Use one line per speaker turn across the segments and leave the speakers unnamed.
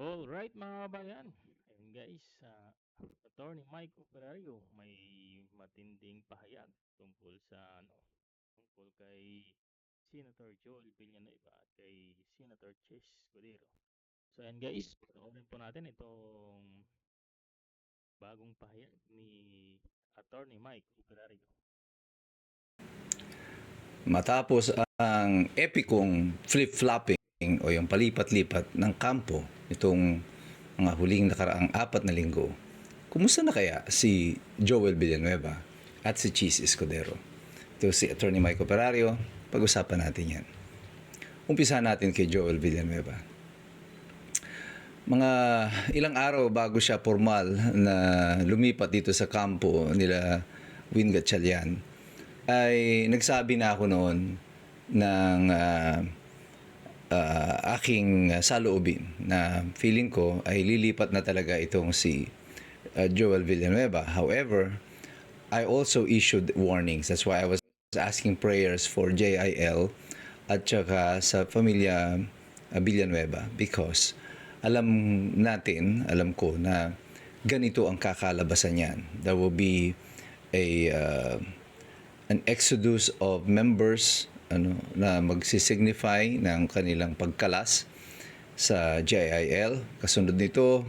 Alright mga kabayan, ayun guys, Attorney Mike Operario may matinding pahayag tungkol sa tungkol kay Senator Joel Villanueva at kay Senator Chis Escudero. So ayun guys, panoorin po natin itong bagong pahayag ni Attorney Mike Operario.
Matapos ang epikong flip-flopping o yung palipat-lipat ng kampo itong mga huling nakaraang 4 na linggo, kumusta na kaya si Joel Villanueva at si Chis Escudero? Ito si Attorney Mike Operario, pag-usapan natin yan. Umpisa natin kay Joel Villanueva. Mga ilang araw bago siya formal na lumipat dito sa kampo nila Win Gatchalian, ay nagsabi na ako noon ng aking saloobin na feeling ko ay lilipat na talaga itong si Joel Villanueva. However, I also issued warnings. That's why I was asking prayers for JIL at saka sa pamilya Villanueva because alam ko na ganito ang kakalabasan niyan. There will be an exodus of members na magsisignify ng kanilang pagkalas sa JIL. Kasunod nito,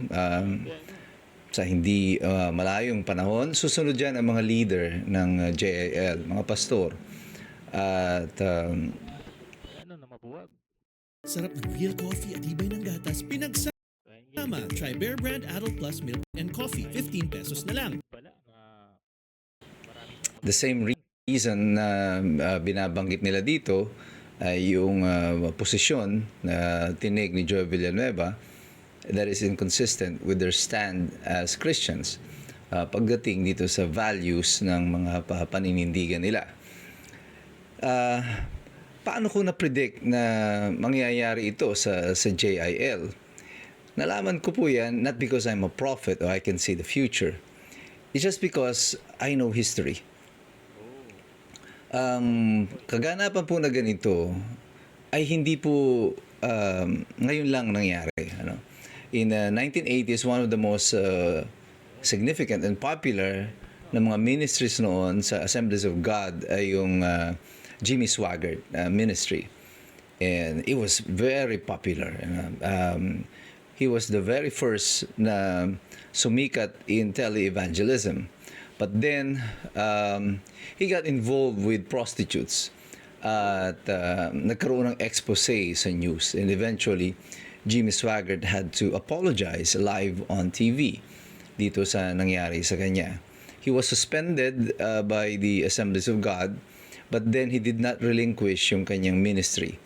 sa hindi malayong panahon, susunod dyan ang mga leader ng JIL, mga pastor. At
Ano na mabuwag?
Sarap ng real coffee at hibay ng gatas. Pinagsama. Try Bear Brand Adult Plus Milk and Coffee. 15 pesos na lang.
Pala,
the same reason na binabanggit nila dito ay yung posisyon na tinig ni Joel Villanueva that is inconsistent with their stand as Christians pagdating dito sa values ng mga paninindigan nila. Paano ko na-predict na mangyayari ito sa JIL? Nalaman ko po yan not because I'm a prophet or I can see the future. It's just because I know history. Kaganapan po na ganito ay hindi po ngayon lang nangyari. In the 1980s, one of the most significant and popular na mga ministries noon sa Assemblies of God ay yung Jimmy Swaggart ministry. And it was very popular. He was the very first na sumikat in tele-evangelism. But then, he got involved with prostitutes at nagkaroon ng expose sa news. And eventually, Jimmy Swaggart had to apologize live on TV dito sa nangyari sa kanya. He was suspended by the Assemblies of God, but then he did not relinquish yung kanyang ministry.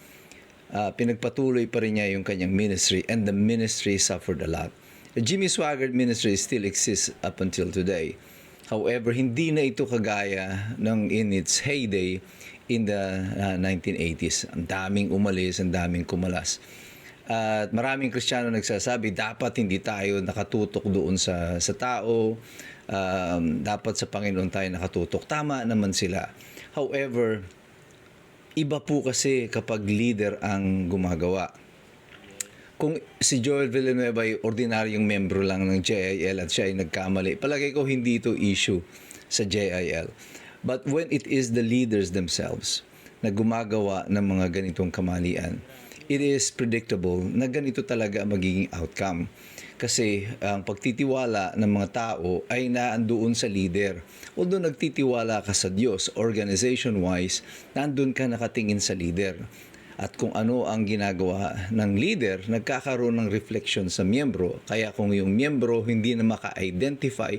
Pinagpatuloy pa rin niya yung kanyang ministry, and the ministry suffered a lot. The Jimmy Swaggart ministry still exists up until today. However, hindi na ito kagaya ng in its heyday in the 1980s. Ang daming umalis, ang daming kumalas. At maraming Kristiyano nagsasabi, dapat hindi tayo nakatutok doon sa tao. Dapat sa Panginoon tayo nakatutok. Tama naman sila. However, iba po kasi kapag leader ang gumagawa. Kung si Joel Villanueva ay ordinaryong membro lang ng JIL at siya ay nagkamali, palagay ko hindi ito issue sa JIL. But when it is the leaders themselves na gumagawa ng mga ganitong kamalian, it is predictable na ganito talaga ang magiging outcome. Kasi ang pagtitiwala ng mga tao ay naandoon sa leader. Although nagtitiwala ka sa Diyos, organization-wise, naandun ka nakatingin sa leader. At kung ano ang ginagawa ng leader, nagkakaroon ng reflection sa miyembro. Kaya kung yung miyembro hindi na maka-identify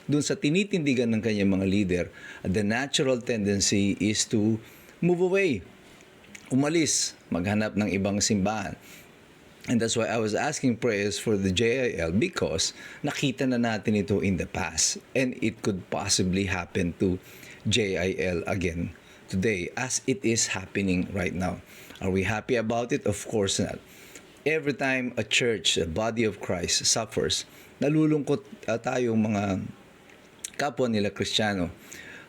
dun sa tinitindigan ng kanyang mga leader, the natural tendency is to move away, umalis, maghanap ng ibang simbahan. And that's why I was asking prayers for the JIL because nakita na natin ito in the past and it could possibly happen to JIL again today as it is happening right now. Are we happy about it? Of course not. Every time a church, a body of Christ suffers, nalulungkot tayong mga kapwa nila Kristiyano.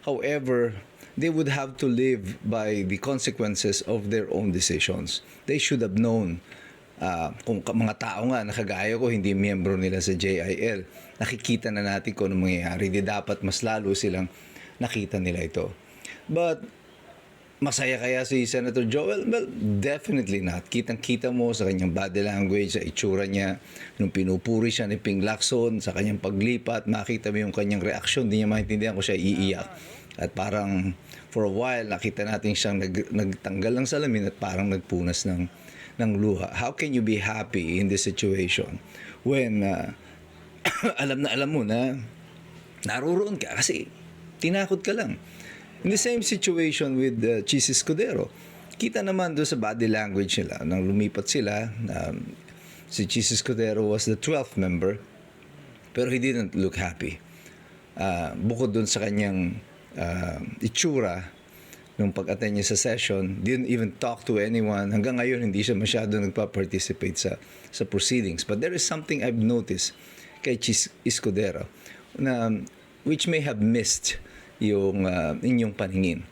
However, they would have to live by the consequences of their own decisions. They should have known Kung mga tao nga nakagaya ko hindi miyembro nila sa JIL, nakikita na natin kung ano mangyayari. Di dapat mas lalo silang nakita nila ito. But masaya kaya si Senator Joel? Well, definitely not. Kitang-kita mo sa kanyang body language, sa itsura niya, nung pinupuri siya ni Ping Lacson, sa kanyang paglipat, makita mo yung kanyang reaksyon, hindi niya maintindihan kung siya iiyak. At parang for a while, nakita natin siyang nagtanggal ng salamin at parang nagpunas ng luha. How can you be happy in this situation when alam mo na naroon ka kasi tinakot ka lang? In the same situation with Chis Escudero, kita naman doon sa body language nila nang lumipat sila. Si Chis Escudero was the 12th member pero he didn't look happy. Bukod doon sa kanyang itsura nung pag-attend niya sa session, didn't even talk to anyone. Hanggang ngayon, hindi siya masyado nagpa-participate sa proceedings. But there is something I've noticed kay Chis Escudero na which may have missed yung inyong paningin.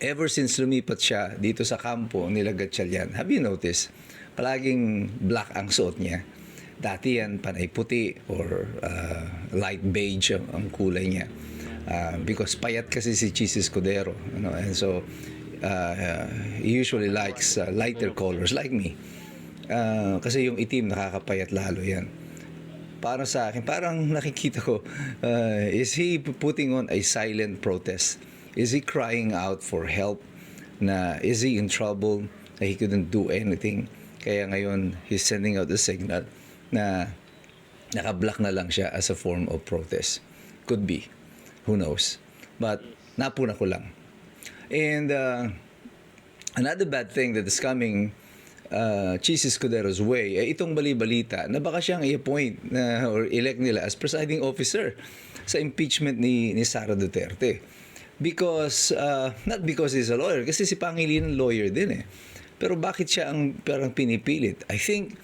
Ever since lumipat siya dito sa kampo nila Gatchalian, have you noticed? Palaging black ang suot niya. Dati yan panay puti or light beige ang kulay niya. Because payat kasi si Chis Escudero, and so he usually likes lighter colors like me. Kasi yung itim nakakapayat lalo yan. Para sa akin, parang nakikita ko, is he putting on a silent protest? Is he crying out for help? Is he in trouble? He couldn't do anything. Kaya ngayon, he's sending out a signal na naka-black na lang siya as a form of protest. Could be. Who knows? But napuna ko lang. And another bad thing that is coming Chis Escudero's way, itong bali-balita na baka siyang i-appoint or elect nila as presiding officer sa impeachment ni Sara Duterte. Because, not because he's a lawyer, kasi si Pangilinan lawyer din eh. Pero bakit siya ang parang pinipilit? I think,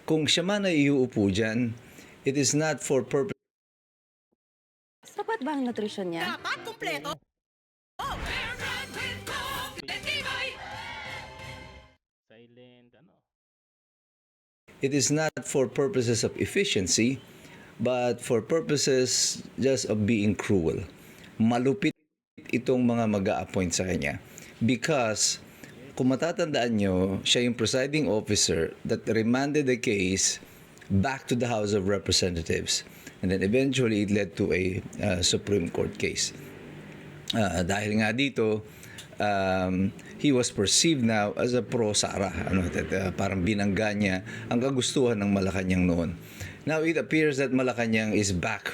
kung siya man ay iuupo dyan, it is not for purpose.
Sapat ba ang nutrisyon niya?
Dapat kumpleto.
Silent,
It is not for purposes of efficiency, but for purposes just of being cruel. Malupit itong mga mag-a-appoint sa kanya. Because, kung matatandaan nyo, siya yung presiding officer that remanded the case back to the House of Representatives. And then eventually, it led to a Supreme Court case. Dahil nga dito, he was perceived now as a pro-Sara. Parang binangga niya ang kagustuhan ng Malacanang noon. Now, it appears that Malacanang is back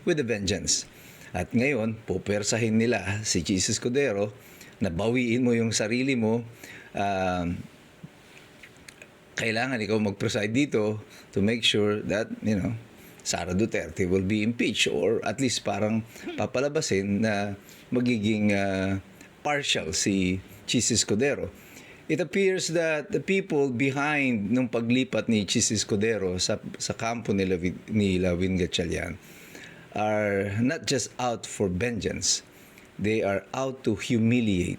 with a vengeance. At ngayon, pupersahin nila si Chis Escudero na bawiin mo yung sarili mo. Kailangan ikaw mag-preside dito to make sure that, Sara Duterte will be impeached or at least parang papalabasin na magiging partial si Chis Escudero. It appears that the people behind nung paglipat ni Chis Escudero sa kampo ni Lawin Gatchalian are not just out for vengeance. They are out to humiliate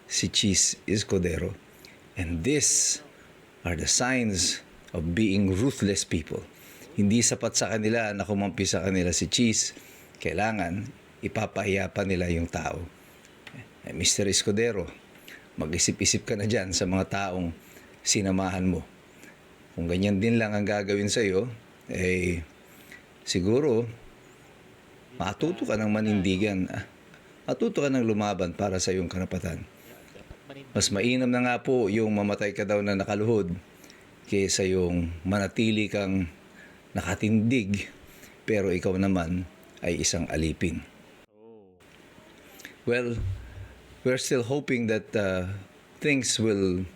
si Chis Escudero. And these are the signs of being ruthless people. Hindi sapat sa kanila na kumampi sa kanila si Chis. Kailangan ipapahiya pa nila yung tao. Mr. Escudero, mag-isip-isip ka na dyan sa mga taong sinamahan mo. Kung ganyan din lang ang gagawin sa'yo, siguro, matuto ka ng manindigan. Matuto ka ng lumaban para sa iyong karapatan. Mas mainam na nga po yung mamatay ka daw na nakaluhod kaysa yung manatili kang nakatindig pero ikaw naman ay isang alipin. Well, we're still hoping that things will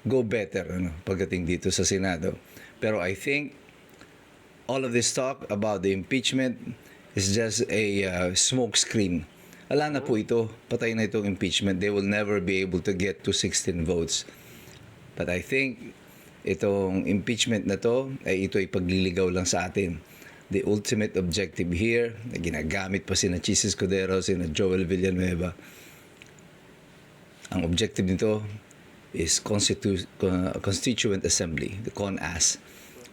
go better pagdating dito sa Senado. Pero I think all of this talk about the impeachment is just a smoke screen. Ala na po ito. Patay na itong impeachment. They will never be able to get to 16 votes. But I think itong impeachment na to, ito ay pagliligaw lang sa atin. The ultimate objective here, na ginagamit pa sina Chis Escudero, sina Joel Villanueva. Ang objective nito is Constituent Assembly, the CONAS,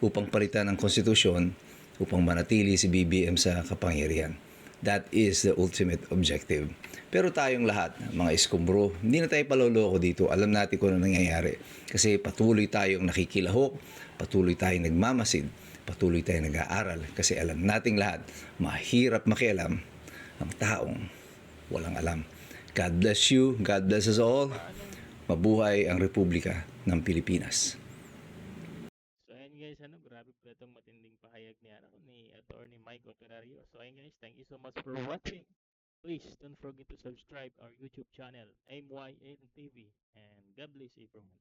upang palitan ang konstitusyon upang manatili si BBM sa kapangyarihan. That is the ultimate objective. Pero tayong lahat, mga iskumbro, hindi na tayo paloloko dito. Alam natin kung ano nangyayari. Kasi patuloy tayong nakikilahok, patuloy tayong nagmamasid, patuloy tayong nag-aaral. Kasi alam nating lahat, mahirap makialam ang taong walang alam. God bless you. God bless us all. Mabuhay ang Republika ng Pilipinas.
So ayun guys, grabe po itong matinding pahayag ni Attorney Mike Operario. So ayun guys, thank you so much for watching. Please don't forget to subscribe our YouTube channel, MYN TV, and God bless everyone.